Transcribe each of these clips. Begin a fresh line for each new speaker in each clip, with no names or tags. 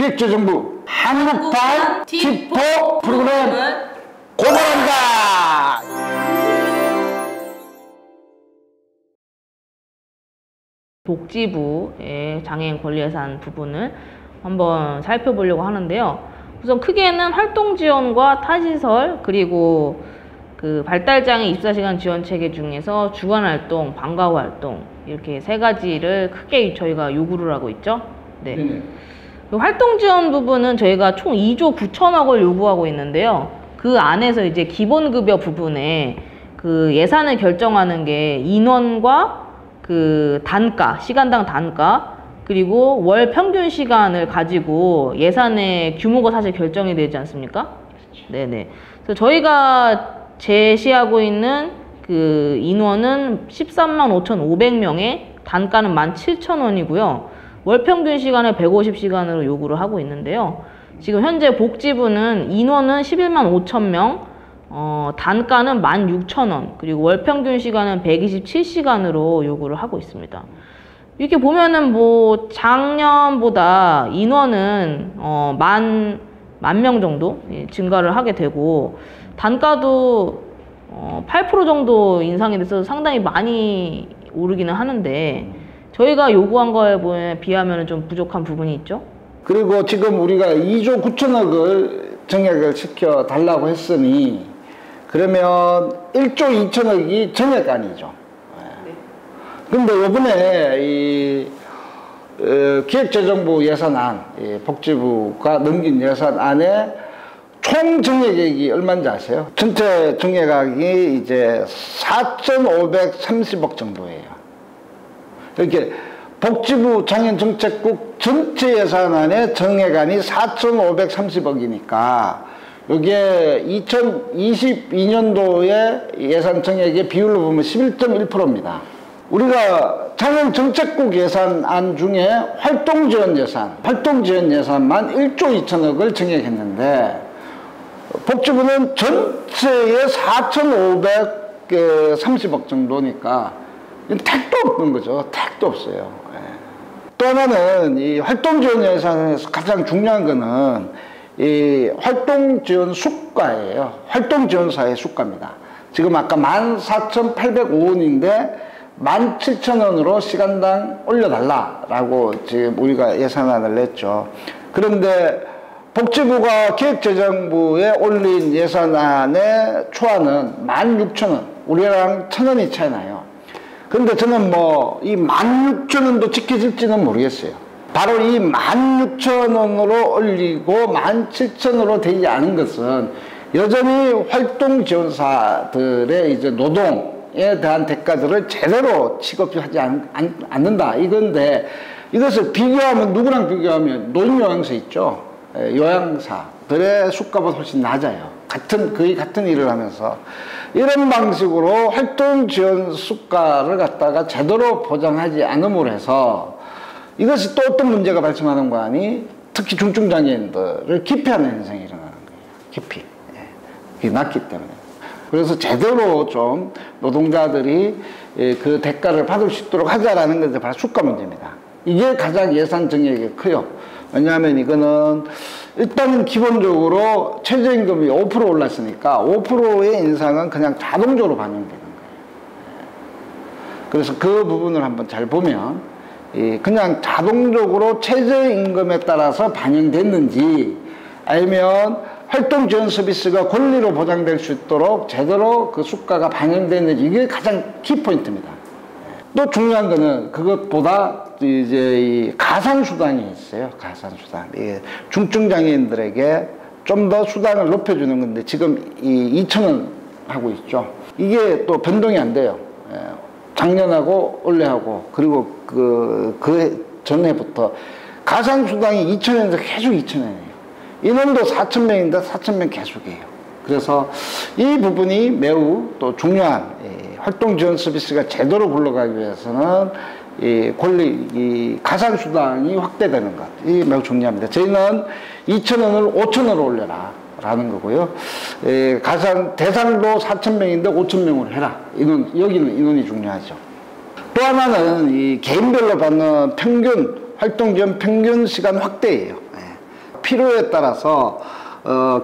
기획재정부 한국판 팁4 프로그램 고발한다.
복지부의 장애인 권리 예산 부분을 한번 살펴보려고 하는데요. 우선 크게는 활동 지원과 타시설, 그리고 그 발달장애 24시간 지원 체계 중에서 주간 활동, 방과 후 활동, 이렇게 세 가지를 크게 저희가 요구를 하고 있죠. 네. 그 활동 지원 부분은 저희가 총 2조 9천억을 요구하고 있는데요. 그 안에서 이제 기본급여 부분에 그 예산을 결정하는 게 인원과 그 단가, 시간당 단가, 그리고 월 평균 시간을 가지고 예산의 규모가 사실 결정이 되지 않습니까? 네네. 그래서 저희가 제시하고 있는 그 인원은 13만 5,500명에 단가는 17,000원이고요. 월 평균 시간을 150시간으로 요구를 하고 있는데요. 지금 현재 복지부는 인원은 11만 5,000명, 단가는 16,000원, 그리고 월 평균 시간은 127시간으로 요구를 하고 있습니다. 이렇게 보면은 뭐 작년보다 인원은 만 명 정도 증가를 하게 되고, 단가도 8% 정도 인상이 돼서 상당히 많이 오르기는 하는데, 저희가 요구한 거에 비하면 좀 부족한 부분이 있죠.
그리고 지금 우리가 2조 9천억을 정액을 시켜 달라고 했으니, 그러면 1조 2천억이 정액안이죠. 근데 이번에 이 기획재정부 예산안, 복지부가 넘긴 예산안에 총 정액액이 얼마인지 아세요? 전체 정액액이 이제 4,530억 정도예요. 이렇게 복지부 장애인정책국 전체 예산안의 정액안이 4,530억이니까 이게 2022년도의 예산 정액의 비율로 보면 11.1%입니다. 우리가 장애인정책국 예산안 중에 활동지원 예산만 1조 2천억을 정액했는데, 복지부는 전체의 4,530억 정도니까 택도 없는 거죠. 택도 없어요. 또 하나는 이 활동지원 예산에서 가장 중요한 거는 이 활동지원 수가예요. 활동지원사의 수가입니다. 지금 아까 14,805원인데 17,000원으로 시간당 올려달라라고 지금 우리가 예산안을 냈죠. 그런데 복지부가 기획재정부에 올린 예산안의 초안은 16,000원, 우리랑 1,000원이 차이 나요. 그런데 저는 뭐 이 16,000원도 지켜질지는 모르겠어요. 바로 이 16,000원으로 올리고 17,000원으로 되지 않은 것은 여전히 활동지원사들의 이제 노동에 대한 대가들을 제대로 취급하지 않는다, 이건데, 이것을 비교하면, 누구랑 비교하면 노인요양사 있죠. 요양사들의 수가보다 훨씬 낮아요. 거의 같은 일을 하면서. 이런 방식으로 활동지원 수가를 갖다가 제대로 보장하지 않음으로 해서 이것이 또 어떤 문제가 발생하는 거 아니? 특히 중증장애인들을 기피하는 현상이 일어나는 거예요. 기피. 그게 낮기 때문에. 그래서 제대로 좀 노동자들이 그 대가를 받을 수 있도록 하자라는 것이 바로 수가 문제입니다. 이게 가장 예산 정액이 커요. 왜냐하면 이거는 일단은 기본적으로 최저임금이 5% 올랐으니까 5%의 인상은 그냥 자동적으로 반영되는 거예요. 그래서 그 부분을 한번 잘 보면 그냥 자동적으로 최저임금에 따라서 반영됐는지, 아니면 활동지원 서비스가 권리로 보장될 수 있도록 제대로 그 수가가 반영됐는지, 이게 가장 키포인트입니다. 또 중요한 거는 그것보다 이제 이 가산수당이 있어요. 가산수당. 중증장애인들에게 좀 더 수당을 높여주는 건데, 지금 이 2,000원 하고 있죠. 이게 또 변동이 안 돼요. 작년하고 올해하고, 그리고 그 전에부터 가산수당이 2,000원에서 계속 2,000원이에요. 인원도 4,000명인데 4,000명 계속이에요. 그래서 이 부분이 매우 또 중요한, 활동지원 서비스가 제대로 굴러가기 위해서는 이 가산수당이 확대되는 것, 이 매우 중요합니다. 저희는 2,000원을 5,000원으로 올려라 라는 거고요. 가산 대상도 4,000명인데 5,000명으로 해라. 여기는 인원이 중요하죠. 또 하나는 이 개인별로 받는 활동지원 평균 시간 확대예요. 필요에 따라서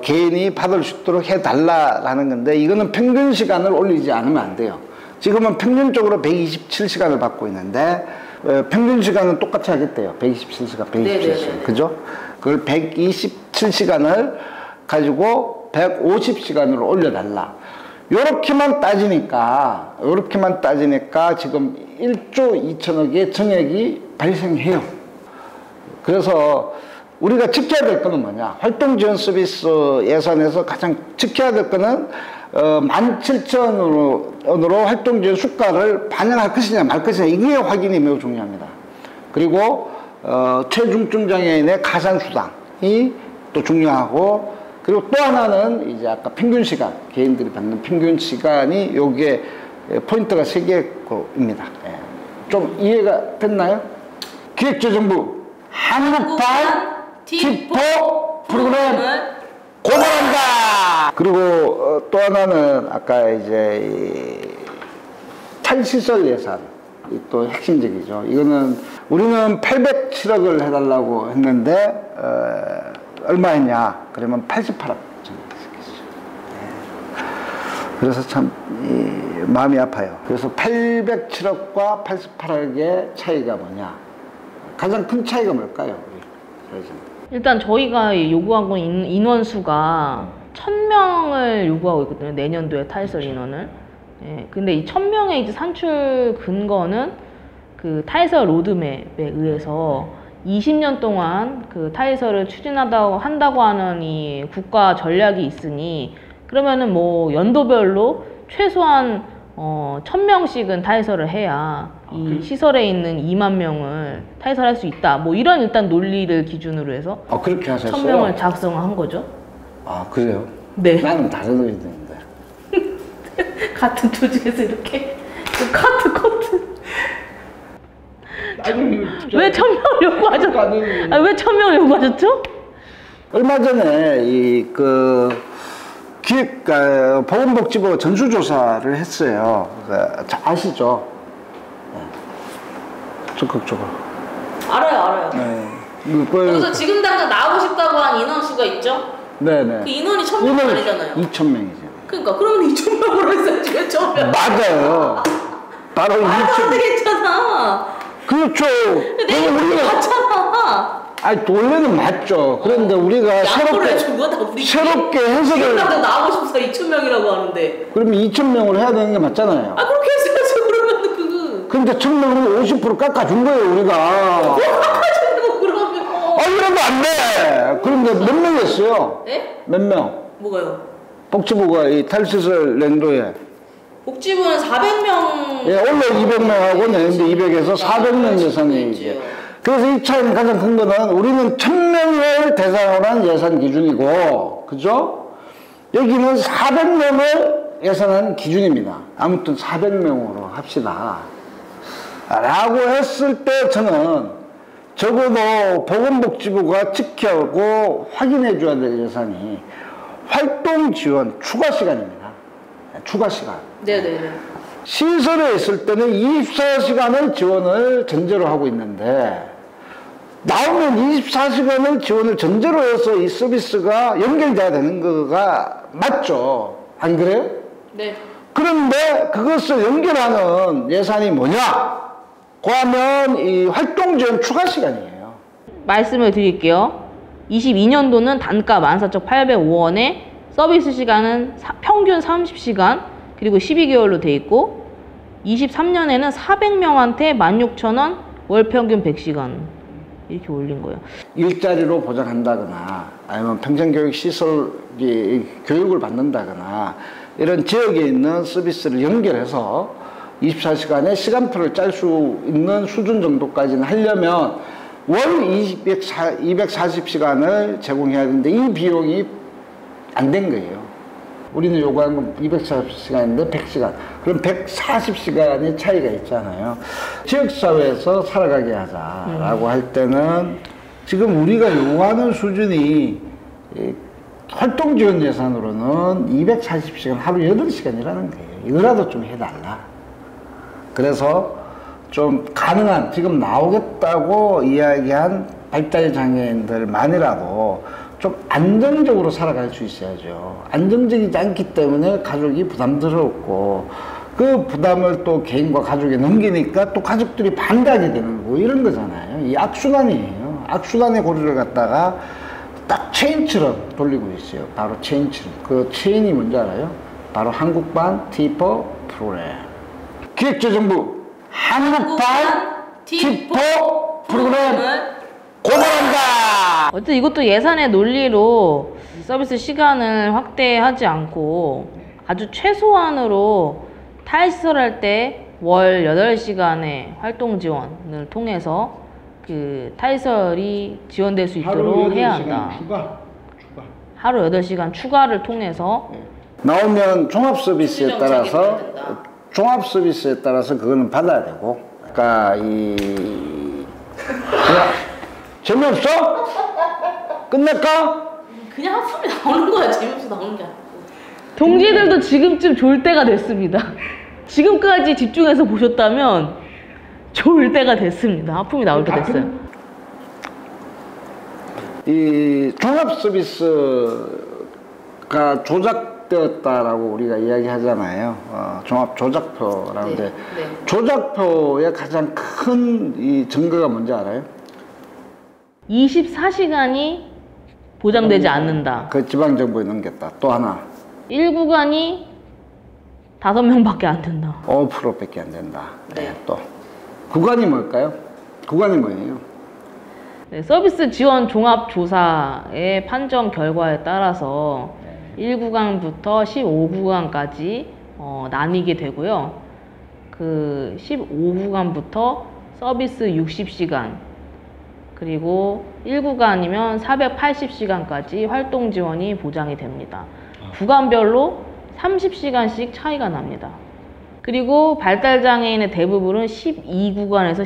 개인이 받을 수 있도록 해달라라는 건데, 이거는 평균 시간을 올리지 않으면 안 돼요. 지금은 평균적으로 127시간을 받고 있는데 평균 시간은 똑같이 하겠대요. 127시간, 127시간. 그죠? 그걸 127시간을 가지고 150시간으로 올려달라. 요렇게만 따지니까 지금 1조 2천억의 정액이 발생해요. 그래서 우리가 지켜야 될 거는 뭐냐? 활동지원 서비스 예산에서 가장 지켜야 될 거는 17,000원으로 활동지원 수가를 반영할 것이냐 말 것이냐, 이게 확인이 매우 중요합니다. 그리고 최중증 장애인의 가산수당이 또 중요하고, 그리고 또 하나는 이제 아까 평균 시간, 개인들이 받는 평균 시간이 요게 포인트가 3개입니다. 좀 이해가 됐나요? 기획재정부 한국판 TIPO 프로그램 고발한다! 그리고 또 하나는 아까 이제 탈시설 예산, 또 핵심적이죠. 이거는 우리는 807억을 해달라고 했는데 얼마 했냐? 그러면 88억 정도 했겠죠. 그래서 참 마음이 아파요. 그래서 807억과 88억의 차이가 뭐냐? 가장 큰 차이가 뭘까요?
일단 저희가 요구한 건 인원수가 1000명을 요구하고 있거든요. 내년도에 탈시설 인원을. 예, 근데 이 1000명의 이제 산출 근거는 그 탈시설 로드맵에 의해서 20년 동안 그 탈시설을 한다고 하는 이 국가 전략이 있으니, 그러면은 뭐 연도별로 최소한 1000명씩은 탈시설을 해야 이 시설에 있는 2만 명을 탈시설할 수 있다. 뭐 이런 일단 논리를 기준으로 해서
그렇게 하셨어요?
1000명을 작성한 거죠.
아, 그래요?
네.
나는 다른 의도인데.
같은 조직에서 이렇게 커트. 왜 1000명을 요구하셨죠? 왜 1000명을 요구하셨죠?
얼마 전에 보건복지부가 전수조사를 했어요. 아시죠? 네. 적극적으로.
알아요.
네.
거기서 지금 당장 나오고 싶다고 한 인원수가 있죠?
네네.
그 인원이 1000명 아니잖아요.
2000명이죠.
그러니까 그러면 2000명으로 했어야지. 왜 1000명?
맞아요. 바로 2000명.
안 되겠잖아.
그렇죠.
내가 우리가 맞잖아.
아니, 원래는 맞죠. 그런데 우리가 새롭게 해석을.
지금 당장 나오고 싶어서 2000명이라고 하는데.
그러면 2000명을 해야 되는 게 맞잖아요.
그렇게 했어야지. 그러면
근데 1000명을 50% 깎아준 거예요, 우리가.
깎아주는 거 그러면.
이러면 안 돼. 그런데 몇 명 했어요?
네?
몇 명?
뭐가요?
복지부가 이 탈시설 연도에.
복지부는 400명.
예, 원래 200명하고 내는데 200에서 400명 예산이 이제. 그래서 이 차이는 가장 큰 거는 우리는 1000명을 대상으로 한 예산 기준이고, 그죠? 여기는 400명을 예산한 기준입니다. 아무튼 400명으로 합시다. 라고 했을 때 저는 적어도 보건복지부가 지켜고 확인해 줘야 될 예산이 활동 지원 추가 시간입니다. 추가 시간.
네네네.
시설에 있을 때는 24시간을 지원을 전제로 하고 있는데, 나오면 24시간을 지원을 전제로 해서 이 서비스가 연결돼야 되는 거가 맞죠? 안 그래요?
네.
그런데 그것을 연결하는 예산이 뭐냐? 그러면 이 활동 지원 추가 시간이에요.
말씀을 드릴게요. 22년도는 단가 14,805원에 서비스 시간은 평균 30시간, 그리고 12개월로 돼 있고, 23년에는 400명한테 16,000원, 월 평균 100시간 이렇게 올린 거예요.
일자리로 보장한다거나 아니면 평생교육시설 교육을 받는다거나 이런 지역에 있는 서비스를 연결해서 24시간의 시간표를 짤 수 있는 수준 정도까지는 하려면 월 240시간을 제공해야 되는데 이 비용이 안 된 거예요. 우리는 요구한 건 240시간인데 100시간. 그럼 140시간의 차이가 있잖아요. 지역사회에서 살아가게 하자라고 할 때는 지금 우리가 요구하는 수준이 활동지원 예산으로는 240시간, 하루 8시간이라는 거예요. 이거라도 좀 해달라. 그래서 좀 가능한, 지금 나오겠다고 이야기한 발달 장애인들만이라도 좀 안정적으로 살아갈 수 있어야죠. 안정적이지 않기 때문에 가족이 부담스럽고 그 부담을 또 개인과 가족에 넘기니까 또 가족들이 반대하게 되는 거고 이런 거잖아요. 이 악순환이에요. 악순환의 고리를 갖다가 딱 체인처럼 돌리고 있어요. 바로 체인처럼. 그 체인이 뭔지 알아요? 바로 한국반 T4 프로그램. 기획재정부 한국반 T4 프로그램 고발한다.
어쨌든 이것도 예산의 논리로 서비스 시간을 확대하지 않고 아주 최소한으로 탈시설할 때 월 8시간의 활동 지원을 통해서 그 탈시설이 지원될 수 있도록 해야 한다. 하루 8시간 추가를 통해서
나오면 종합 서비스에 따라서 그거는 받아야 되고. 그러니까 재미없어? 끝낼까?
그냥 하품이 나오는 거야. 재미없어 나오는 게 아니고. 동지들도 지금쯤 졸 때가 됐습니다. 지금까지 집중해서 보셨다면 졸 때가 됐습니다. 하품이 나올 때 됐어요.
이 종합 서비스가 조작되었다라고 우리가 이야기하잖아요. 종합 조작표라는데
네.
조작표의 가장 큰 이 증거가 뭔지 알아요?
24시간이 보장되지 않는다.
그 지방정부에 넘겼다. 또 하나.
1구간이 5명밖에 안 된다.
5%밖에 안 된다. 네. 또 구간이 뭘까요? 구간이 뭐예요?
네, 서비스 지원 종합조사의 판정 결과에 따라서 1구간부터 15구간까지 나뉘게 되고요. 그 15구간부터 서비스 60시간, 그리고 1구간이면 480시간까지 활동 지원이 보장이 됩니다. 구간별로 30시간씩 차이가 납니다. 그리고 발달장애인의 대부분은 12구간에서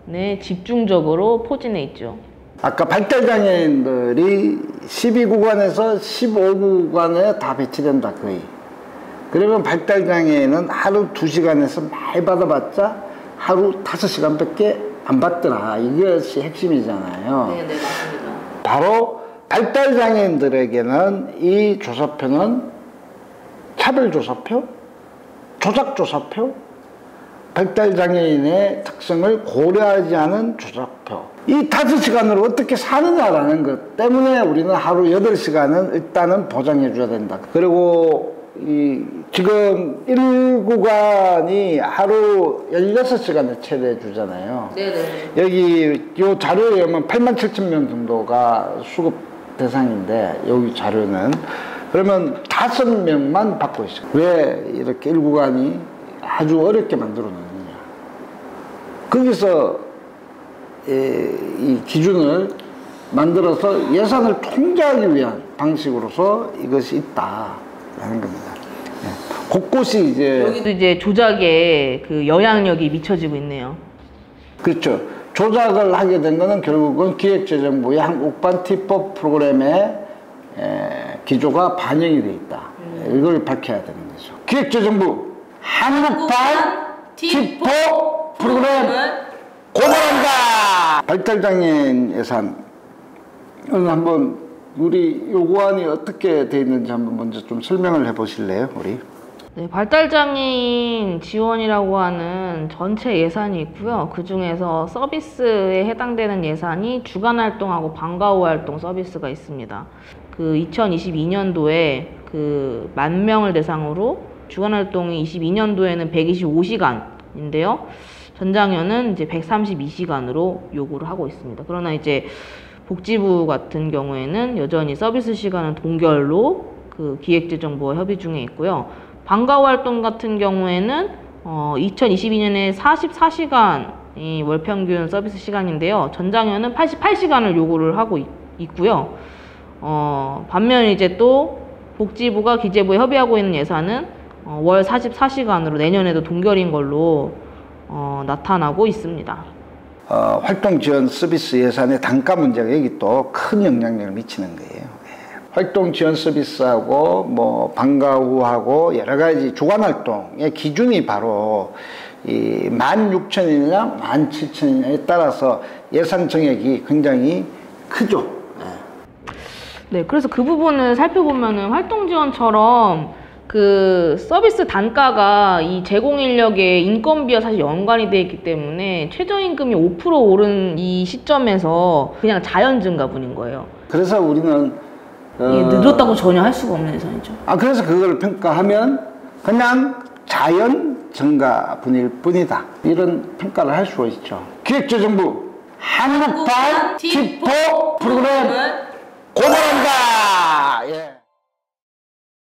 15구간에 집중적으로 포진해 있죠.
아까 발달장애인들이 12구간에서 15구간에 다 배치된다 거의. 그러면 발달장애인은 하루 2시간에서 많이 받아봤자 하루 5시간밖에 안 받더라. 이것이 핵심이잖아요.
네, 맞습니다.
바로 발달장애인들에게는 이 조사표는 차별조사표, 조작조사표, 발달장애인의 특성을 고려하지 않은 조사표. 이 5시간으로 어떻게 사느냐라는 것 때문에 우리는 하루 8시간은 일단은 보장해줘야 된다. 그리고 지금 1구간이 하루 16시간을 최대 주잖아요.
네네.
여기 요 자료에 보면 87,000명 정도가 수급 대상인데 여기 자료는 그러면 5명만 받고 있어요. 왜 이렇게 1구간이 아주 어렵게 만들어 놓느냐. 거기서 이 기준을 만들어서 예산을 통제하기 위한 방식으로서 이것이 있다라는 겁니다. 곳곳이 이제
여기도 이제 조작에 그 영향력이 미쳐지고 있네요.
그렇죠. 조작을 하게 된 거는 결국은 기획재정부의 한국반 T4 프로그램의 기조가 반영이 돼 있다. 이걸 밝혀야 되는 거죠. 기획재정부 한국반 T4 프로그램 고발한다. 발달장애인 예산은 한번 우리 요구안이 어떻게 돼 있는지 한번 먼저 좀 설명을 해보실래요, 우리?
네, 발달장애인 지원이라고 하는 전체 예산이 있고요. 그 중에서 서비스에 해당되는 예산이 주간활동하고 방과후 활동 서비스가 있습니다. 그 2022년도에 그 10,000명을 대상으로 주간활동이 22년도에는 125시간인데요. 전장현은 이제 132시간으로 요구를 하고 있습니다. 그러나 이제 복지부 같은 경우에는 여전히 서비스 시간은 동결로 그 기획재정부와 협의 중에 있고요. 방과후 활동 같은 경우에는 2022년에 44시간이 월평균 서비스 시간인데요. 전장현은 88시간을 요구를 하고 있고요. 반면 이제 또 복지부가 기재부에 협의하고 있는 예산은 월 44시간으로 내년에도 동결인 걸로 나타나고 있습니다.
활동 지원 서비스 예산의 단가 문제가 여기 또 큰 영향력을 미치는 거예요. 활동 지원 서비스하고 뭐 방과후하고 여러 가지 주간 활동의 기준이 바로 이 16,000원이냐 17,000원에 따라서 예산 증액이 굉장히 크죠.
네, 그래서 그 부분을 살펴보면은 활동지원처럼 그 서비스 단가가 이 제공 인력의 인건비와 사실 연관이 되어 있기 때문에 최저임금이 5% 오른 이 시점에서 그냥 자연 증가분인 거예요.
그래서 우리는
이게 늘었다고 전혀 할 수가 없는 예산이죠.
그래서 그걸 평가하면 그냥 자연 증가분일 뿐이다. 이런 평가를 할 수가 있죠. 기획재정부 한국판 팁포 프로그램 고발한다. 예.